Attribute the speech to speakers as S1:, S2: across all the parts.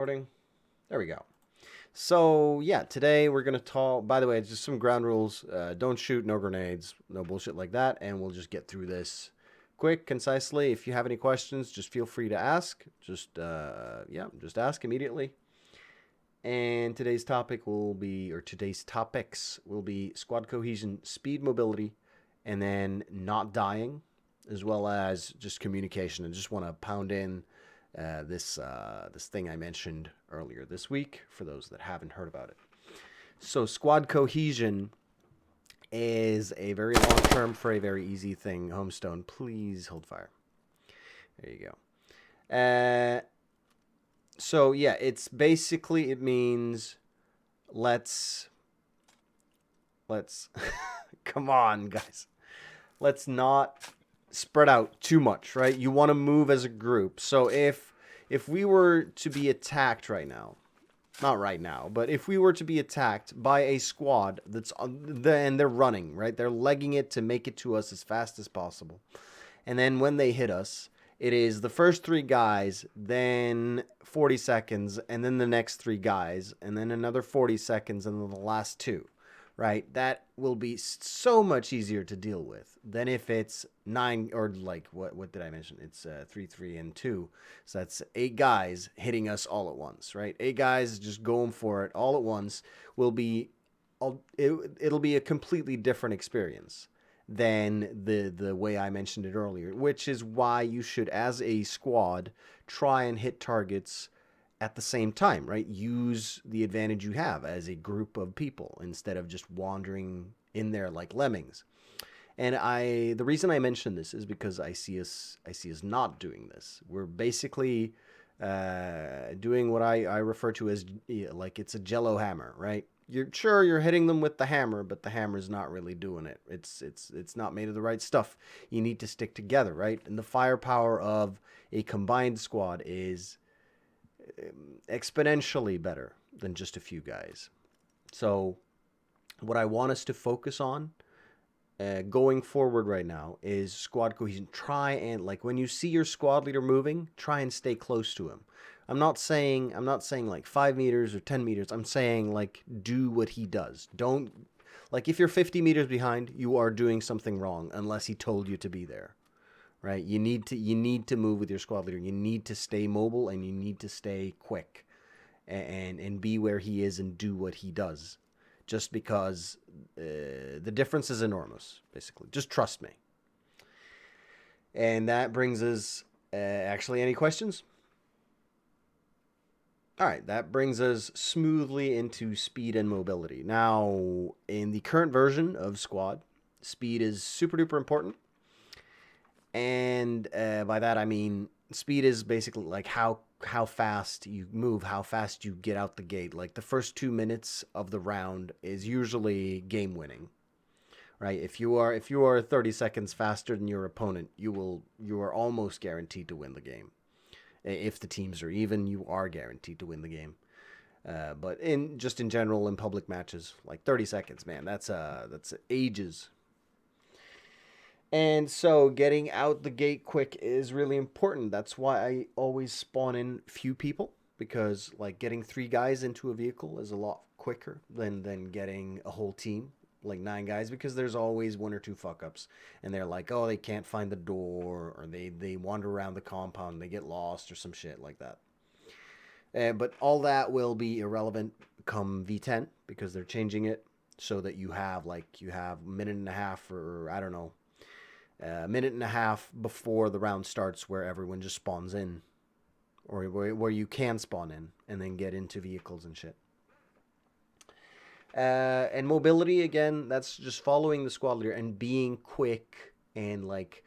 S1: Recording. There we go. So yeah, today we're gonna talk. By the way, it's just some ground rules. Don't shoot, no grenades, no bullshit like that, and we'll just get through this quick, concisely. If you have any questions, just feel free to ask. Just ask immediately. And today's topics will be squad cohesion, speed, mobility, and then not dying, as well as just communication. And just want to pound in this thing I mentioned earlier this week for those that haven't heard about it. So squad cohesion is a very long term for a very easy thing. Homestone, please hold fire. There you go. So yeah, it means let's let's come on, guys. Let's not spread out too much, right? You want to move as a group. So if we were to be attacked right now, not right now, but if we were to be attacked by a squad and they're running, right? They're legging it to make it to us as fast as possible. And then when they hit us, it is the first three guys, then 40 seconds, and then the next three guys, and then another 40 seconds, and then the last two, right? That will be so much easier to deal with than if it's nine or like what did I mention? It's three, three, and two. So that's eight guys hitting us all at once, right? Eight guys just going for it all at once will be, it'll be a completely different experience than the way I mentioned it earlier, which is why you should, as a squad, try and hit targets at the same time, right? Use the advantage you have as a group of people instead of just wandering in there like lemmings. And the reason I mention this is because I see us not doing this. We're basically doing what I refer to as like it's a Jello hammer, right? You're hitting them with the hammer, but the hammer's not really doing it. It's not made of the right stuff. You need to stick together, right? And the firepower of a combined squad is exponentially better than just a few guys. So what I want us to focus on going forward right now is squad cohesion. Try and like when you see your squad leader moving, try and stay close to him. I'm not saying like 5 meters or 10 meters. I'm saying like do what he does. Don't like if you're 50 meters behind, you are doing something wrong unless he told you to be there. Right? You need to move with your squad leader. You need to stay mobile and you need to stay quick and be where he is and do what he does. Just because the difference is enormous, basically. Just trust me. And that brings us, actually, any questions? All right, that brings us smoothly into speed and mobility. Now, in the current version of Squad, speed is super duper important. And by that I mean speed is basically like how fast you move, how fast you get out the gate. Like the first 2 minutes of the round is usually game winning, right? If you are 30 seconds faster than your opponent, you are almost guaranteed to win the game. If the teams are even, you are guaranteed to win the game. But in general in public matches, like 30 seconds, man, that's ages. And so getting out the gate quick is really important. That's why I always spawn in few people because like getting three guys into a vehicle is a lot quicker than getting a whole team like nine guys because there's always one or two fuck ups and they're like, oh, they can't find the door or they wander around the compound, they get lost or some shit like that. But all that will be irrelevant come V10 because they're changing it so that you have a minute and a half or I don't know, a minute and a half before the round starts where everyone just spawns in or where you can spawn in and then get into vehicles and shit. And mobility, again, that's just following the squad leader and being quick and like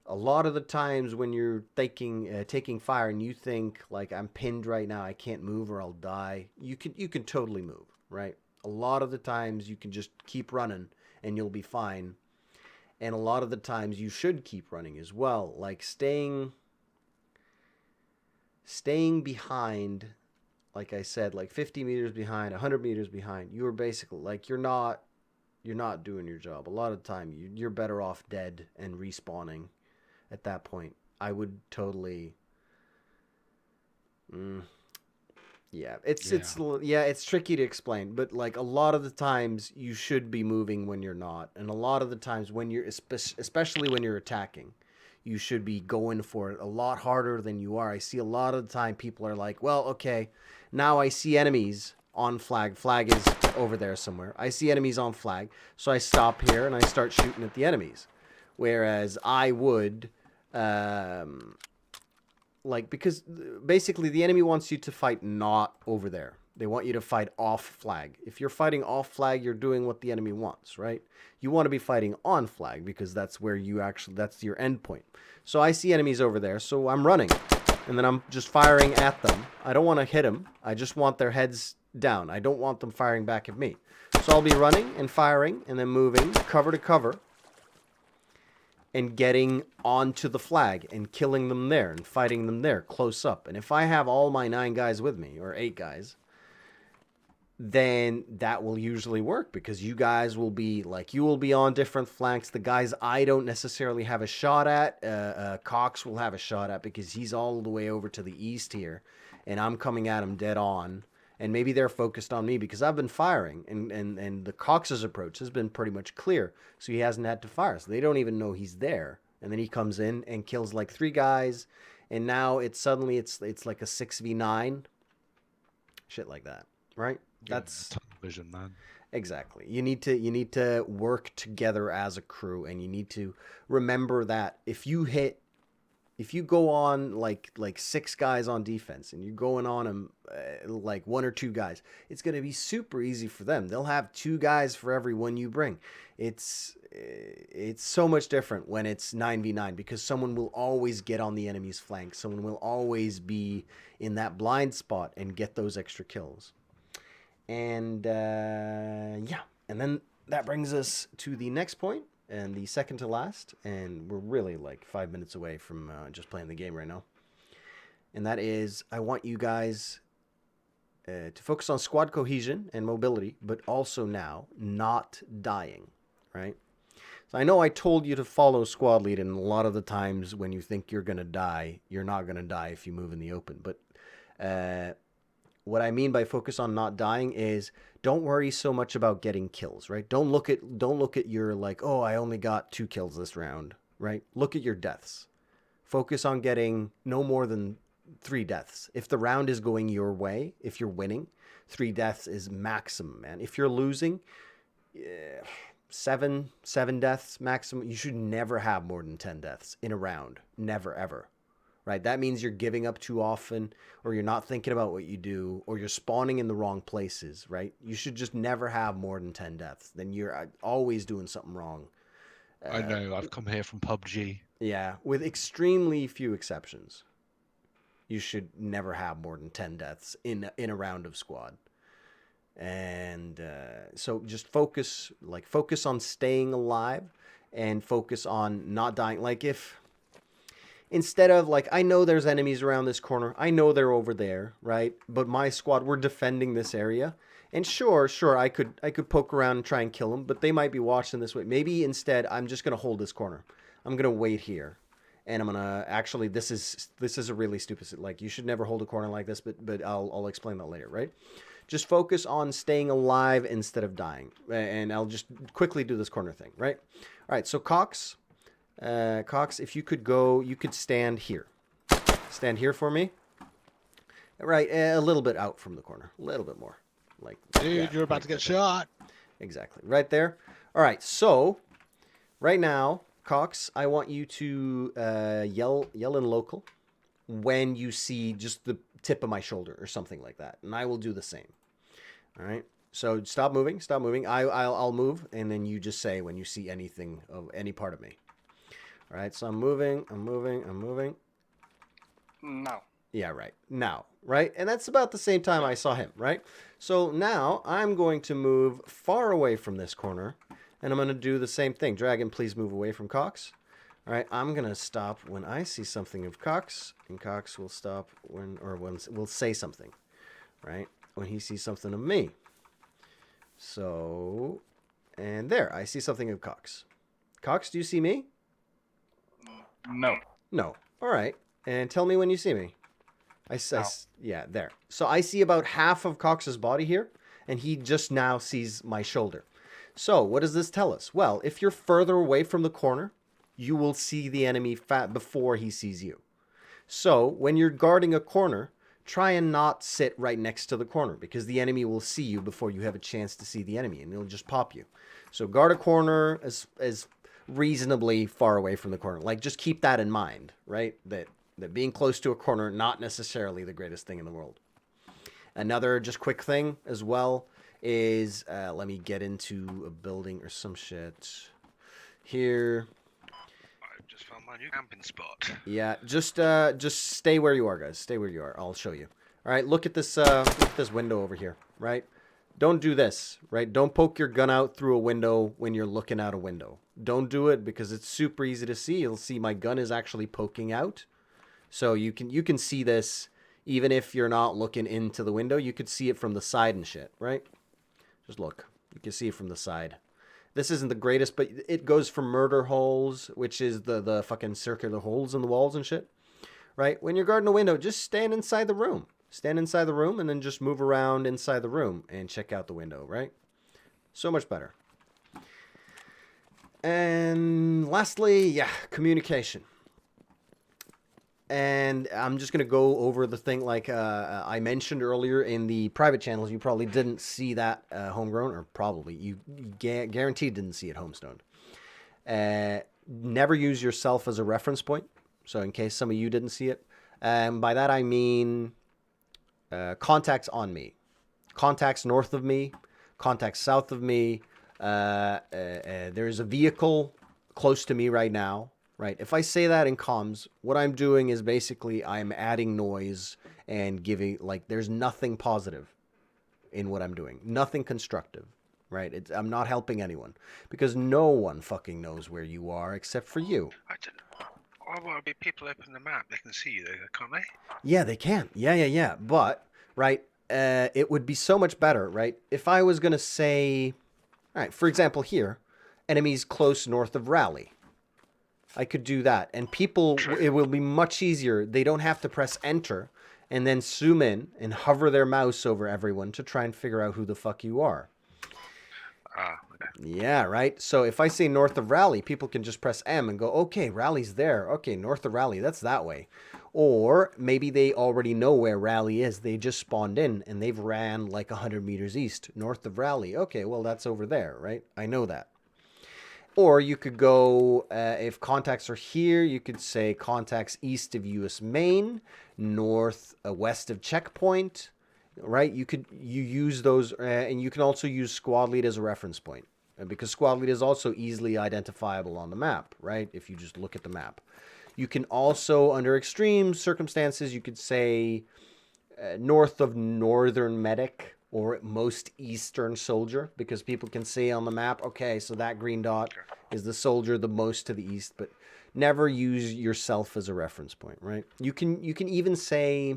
S1: a lot of the times when you're taking fire and you think like I'm pinned right now, I can't move or I'll die. You can totally move, right? A lot of the times you can just keep running and you'll be fine. And a lot of the times you should keep running as well, like staying behind, like I said, like 50 meters behind, 100 meters behind. You're basically like you're not doing your job. A lot of the time you're better off dead and respawning at that point. I would totally mm, Yeah, it's
S2: Yeah.
S1: it's tricky to explain, but like a lot of the times you should be moving when you're not, and a lot of the times when you're especially when you're attacking, you should be going for it a lot harder than you are. I see a lot of the time people are like, "Well, okay, now I see enemies on flag. Flag is over there somewhere. I see enemies on flag, so I stop here and I start shooting at the enemies." Whereas I would um, like because basically the enemy wants you to fight not over there. They want you to fight off flag. If you're fighting off flag, you're doing what the enemy wants, right? You want to be fighting on flag because that's where you actually that's your end point. So I see enemies over there, so I'm running. And then I'm just firing at them. I don't want to hit them. I just want their heads down. I don't want them firing back at me. So I'll be running and firing and then moving cover to cover and getting onto the flag and killing them there and fighting them there close up. And if I have all my 9 guys with me, or 8 guys, then that will usually work because you guys will be like, you will be on different flanks. The guys I don't necessarily have a shot at, Cox will have a shot at because he's all the way over to the east here, and I'm coming at him dead on. And maybe they're focused on me because I've been firing, and the Cox's approach has been pretty much clear, so he hasn't had to fire. So they don't even know he's there, and then he comes in and kills like 3 guys, and now it's suddenly it's like a 6v9, shit like that, right?
S2: Yeah,
S1: That's
S2: tunnel vision, man.
S1: exactly. You need to work together as a crew, and you need to remember that if you go on like 6 guys on defense and you're going on them like 1 or 2 guys, it's going to be super easy for them. They'll have 2 guys for every one you bring. It's so much different when it's 9v9 because someone will always get on the enemy's flank. Someone will always be in that blind spot and get those extra kills. And yeah, and then that brings us to the next point and the second to last. And we're really like 5 minutes away from just playing the game right now. And that is, I want you guys to focus on squad cohesion and mobility, but also now not dying, right? So I know I told you to follow squad lead, and a lot of the times when you think you're going to die, you're not going to die if you move in the open. But what I mean by focus on not dying is don't worry so much about getting kills, right? Don't look at your like, oh, I only got 2 kills this round, right? Look at your deaths. Focus on getting no more than 3 deaths. If the round is going your way, if you're winning, 3 deaths is maximum, man. If you're losing, yeah, seven deaths maximum. You should never have more than 10 deaths in a round. Never ever. Right? That means you're giving up too often, or you're not thinking about what you do, or you're spawning in the wrong places, right? You should just never have more than 10 deaths. Then you're always doing something wrong.
S2: I know. I've come here from PUBG.
S1: Yeah, with extremely few exceptions. You should never have more than 10 deaths in a round of squad. And so just focus on staying alive and focus on not dying. Like if instead of like, I know there's enemies around this corner, I know they're over there, right? But my squad, we're defending this area, and sure, I could poke around and try and kill them, but they might be watching this way. Maybe instead I'm just gonna hold this corner. I'm gonna wait here, and I'm gonna actually, this is a really stupid, like, you should never hold a corner like this, but I'll explain that later, right? Just focus on staying alive instead of dying, and I'll just quickly do this corner thing, right? All right, so Cox, if you could go, you could stand here. Stand here for me. Right, a little bit out from the corner. A little bit more. Like,
S2: Dude,
S1: yeah,
S2: you're about
S1: like
S2: to get
S1: right
S2: shot.
S1: exactly. Right there. All right, so right now, Cox, I want you to yell in local when you see just the tip of my shoulder or something like that, and I will do the same. All right. So stop moving. Stop moving. I'll move, and then you just say when you see anything of any part of me. All right, so I'm moving.
S3: No.
S1: Yeah, right. Now, right? And that's about the same time I saw him, right? So now I'm going to move far away from this corner, and I'm going to do the same thing. Dragon, please move away from Cox. All right, I'm going to stop when I see something of Cox, and Cox will stop when we'll say something, right? When he sees something of me. So, and there, I see something of Cox. Cox, do you see me?
S3: No.
S1: No. All right. And tell me when you see me. Yeah, there. So I see about half of Cox's body here, and he just now sees my shoulder. So what does this tell us? Well, if you're further away from the corner, you will see the enemy before he sees you. So when you're guarding a corner, try and not sit right next to the corner because the enemy will see you before you have a chance to see the enemy, and it'll just pop you. So guard a corner as reasonably far away from the corner. Like, just keep that in mind, right? That being close to a corner, not necessarily the greatest thing in the world. Another just quick thing as well is, let me get into a building or some shit here.
S2: I just found my new camping spot.
S1: Yeah, just stay where you are, guys. Stay where you are. I'll show you. All right, look at this window over here, right? Don't do this, right? Don't poke your gun out through a window when you're looking out a window. Don't do it because it's super easy to see. You'll see my gun is actually poking out. So you can see this even if you're not looking into the window. You could see it from the side and shit, right? Just look. You can see it from the side. This isn't the greatest, but it goes for murder holes, which is the fucking circular holes in the walls and shit, right? When you're guarding a window, just stand inside the room. Stand inside the room and then just move around inside the room and check out the window, right? So much better. And lastly, yeah, communication. And I'm just going to go over the thing like I mentioned earlier in the private channels. You probably didn't see that Homegrown, or probably you guaranteed didn't see it Homestoned. Never use yourself as a reference point. So in case some of you didn't see it. By that I mean contacts on me. Contacts north of me. Contacts south of me. There's a vehicle close to me right now. Right. If I say that in comms, what I'm doing is basically I'm adding noise and giving, like, there's nothing positive in what I'm doing. Nothing constructive. Right. I'm not helping anyone because no one fucking knows where you are except for you.
S2: I don't know. Why would be people open the map? They can see you, can't they?
S1: Yeah, they can. Yeah. But, right, it would be so much better, right? If I was going to say, all right, for example, here, enemies close north of Raleigh. I could do that. And people, it will be much easier. They don't have to press enter and then zoom in and hover their mouse over everyone to try and figure out who the fuck you are.
S2: Okay.
S1: Yeah, right? So if I say north of Raleigh, people can just press M and go, okay, Raleigh's there. Okay, north of Raleigh, that's that way. Or maybe they already know where Raleigh is. They just spawned in and they've ran like 100 meters east. North of Raleigh. Okay, well, that's over there, right? I know that. Or you could go, if contacts are here, you could say contacts east of US main, west of checkpoint, right? You use those, and you can also use squad lead as a reference point because squad lead is also easily identifiable on the map, right? If you just look at the map. You can also, under extreme circumstances, you could say north of northern medic, or most eastern soldier, because people can see on the map, okay, so that green dot is the soldier the most to the east, but never use yourself as a reference point, right? You can even say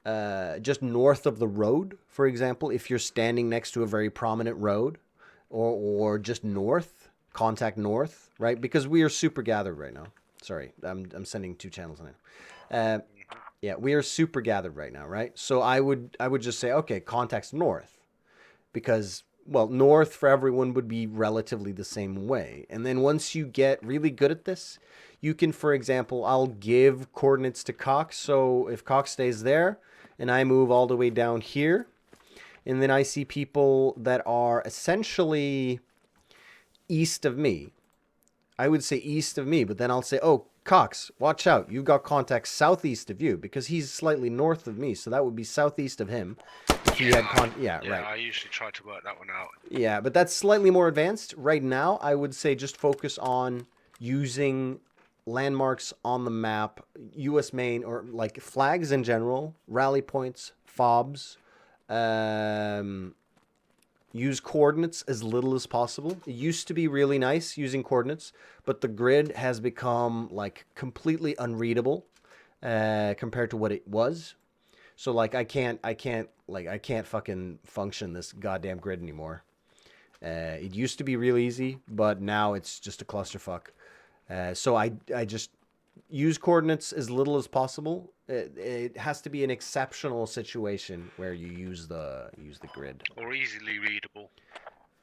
S1: just north of the road, for example, if you're standing next to a very prominent road, or just north, contact north, right? Because we are super gathered right now. Sorry, I'm sending 2 channels now. Yeah, we are super gathered right now, right? So I would just say, okay, contacts north, because, well, north for everyone would be relatively the same way. And then once you get really good at this, you can, for example, I'll give coordinates to Cox. So if Cox stays there and I move all the way down here, and then I see people that are essentially east of me, I would say east of me, but then I'll say, oh, Cox, watch out. You've got contacts southeast of you because he's slightly north of me. So that would be southeast of him. If he had right.
S2: I usually try to work that one out.
S1: Yeah, but that's slightly more advanced. Right now, I would say just focus on using landmarks on the map, US main, or like flags in general, rally points, fobs. Use coordinates as little as possible. It used to be really nice using coordinates, but the grid has become like completely unreadable compared to what it was. So like I can't fucking function this goddamn grid anymore. It used to be real easy, but now it's just a clusterfuck. So I just use coordinates as little as possible. It has to be an exceptional situation where you use the grid.
S2: Or easily readable.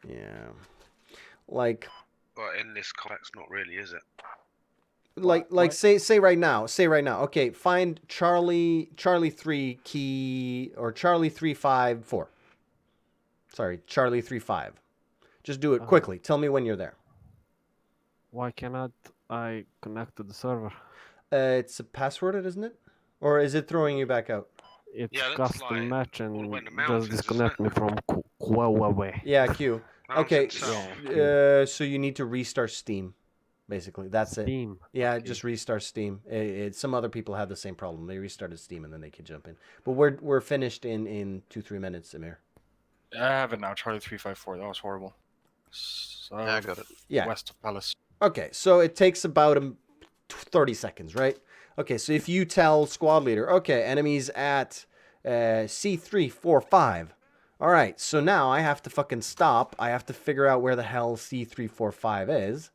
S1: Yeah. Like
S2: But in this context, not really, is it?
S3: What?
S1: say right now. Okay, find Charlie 3 key or Charlie 354. Sorry, Charlie 35. Just do it quickly. Tell me when you're there.
S3: Why cannot I connect to the server?
S1: It's a passworded, isn't it? Or is it throwing you back out?
S3: It's
S2: Yeah, it looks
S3: custom
S2: like
S3: match
S2: all
S3: and
S2: the way in the
S3: just
S2: mountains, isn't
S3: disconnect
S2: it?
S3: me from Huawei.
S1: Yeah, Q. Okay,
S2: Mountain South.
S3: Yeah.
S1: so you need to restart Steam. Basically, that's it.
S3: Steam.
S1: Yeah,
S3: Okay.
S1: just restart Steam. Some other people had the same problem. They restarted Steam and then they could jump in. But we're finished in 2-3 minutes, Amir.
S4: I have it now, Charlie 354. That was horrible.
S5: Yeah, I got it.
S1: Yeah.
S4: West of Palace.
S1: Okay, so it takes about 30 seconds, right? Okay, so if you tell squad leader, okay, enemies at C345. All right, so now I have to fucking stop. I have to figure out where the hell C345 is.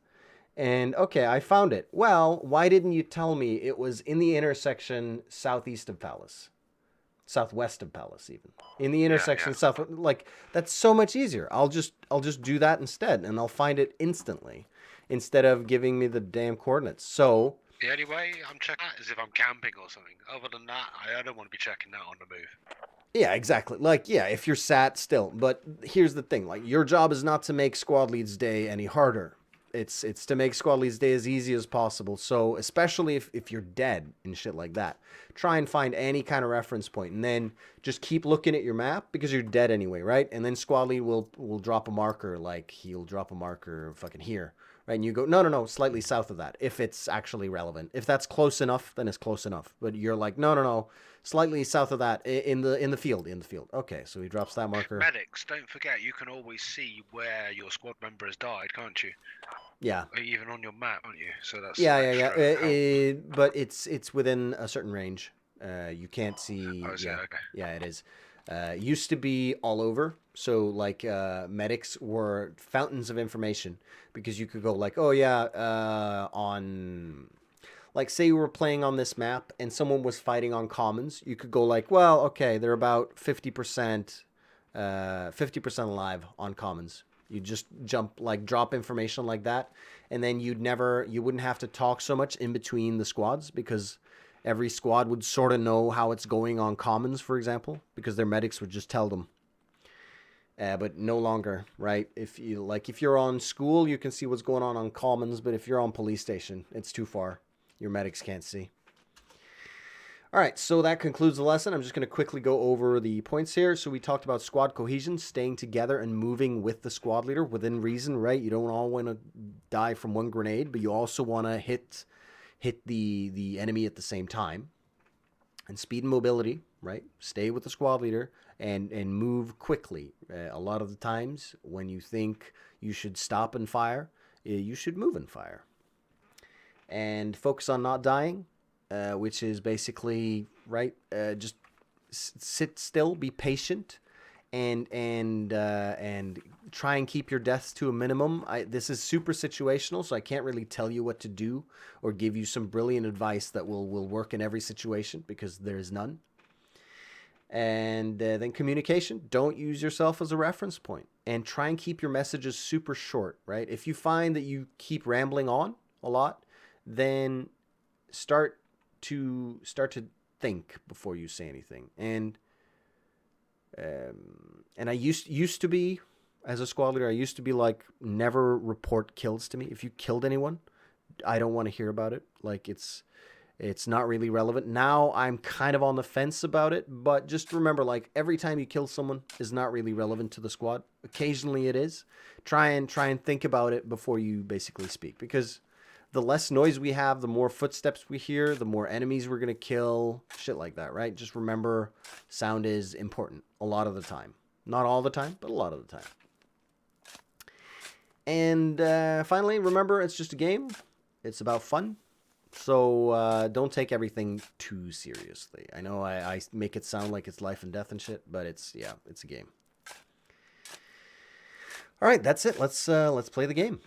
S1: And okay, I found it. Well, why didn't you tell me it was in the intersection southeast of Palace? Southwest of Palace, even. In the intersection south, like that's so much easier. I'll just do that instead, and I'll find it instantly, instead of giving me the damn coordinates. So
S2: The only way I'm checking that is if I'm camping or something. Other than that, I don't want to be checking that on the move.
S1: yeah, exactly. Like, yeah, if you're sat still. But here's the thing: like, your job is not to make squad lead's day any harder. It's to make squad lead's day as easy as possible. So especially if you're dead and shit like that, try and find any kind of reference point, and then just keep looking at your map because you're dead anyway, right? And then squad lead will drop a marker, like he'll drop a marker fucking here, right? And you go no, slightly south of that if it's actually relevant. If that's close enough, then it's close enough. But you're like no, slightly south of that in the field. Okay, so he drops that marker.
S2: Medics, don't forget, you can always see where your squad member has died, can't you?
S1: Yeah.
S2: Or even on your map, aren't you? So that's
S1: Yeah.
S2: extra help.
S1: But it's within a certain range. You can't see.
S2: Oh, is it?
S1: Yeah,
S2: Okay.
S1: yeah, it is. Used to be all over. So like medics were fountains of information because you could go like, oh yeah, on. Like, say you were playing on this map and someone was fighting on commons, you could go like, well, okay, they're about 50% alive on commons. You just drop information like that, and then you wouldn't have to talk so much in between the squads because every squad would sort of know how it's going on commons, for example, because their medics would just tell them. But no longer, right? If you're on school, you can see what's going on commons, but if you're on police station, it's too far. Your medics can't see. All right, so that concludes the lesson. I'm just going to quickly go over the points here. So we talked about squad cohesion, staying together and moving with the squad leader within reason, right? You don't all want to die from one grenade, but you also want to hit the enemy at the same time. And speed and mobility, right? Stay with the squad leader and move quickly. A lot of the times when you think you should stop and fire, you should move and fire. And focus on not dying, which is basically, right, just sit still, be patient, and try and keep your deaths to a minimum. This is super situational, so I can't really tell you what to do or give you some brilliant advice that will work in every situation because there is none. And then communication. Don't use yourself as a reference point, and try and keep your messages super short, right? If you find that you keep rambling on a lot, then start to think before you say anything. And I used to be, as a squad leader, I used to be like, never report kills to me. If you killed anyone, I don't want to hear about it. Like it's not really relevant. Now I'm kind of on the fence about it, but just remember, like, every time you kill someone is not really relevant to the squad. Occasionally it is. Try and think about it before you basically speak, because the less noise we have, the more footsteps we hear, the more enemies we're going to kill, shit like that, right? Just remember, sound is important a lot of the time. Not all the time, but a lot of the time. And finally, remember, it's just a game. It's about fun. So don't take everything too seriously. I know I make it sound like it's life and death and shit, but it's a game. All right, that's it. Let's play the game.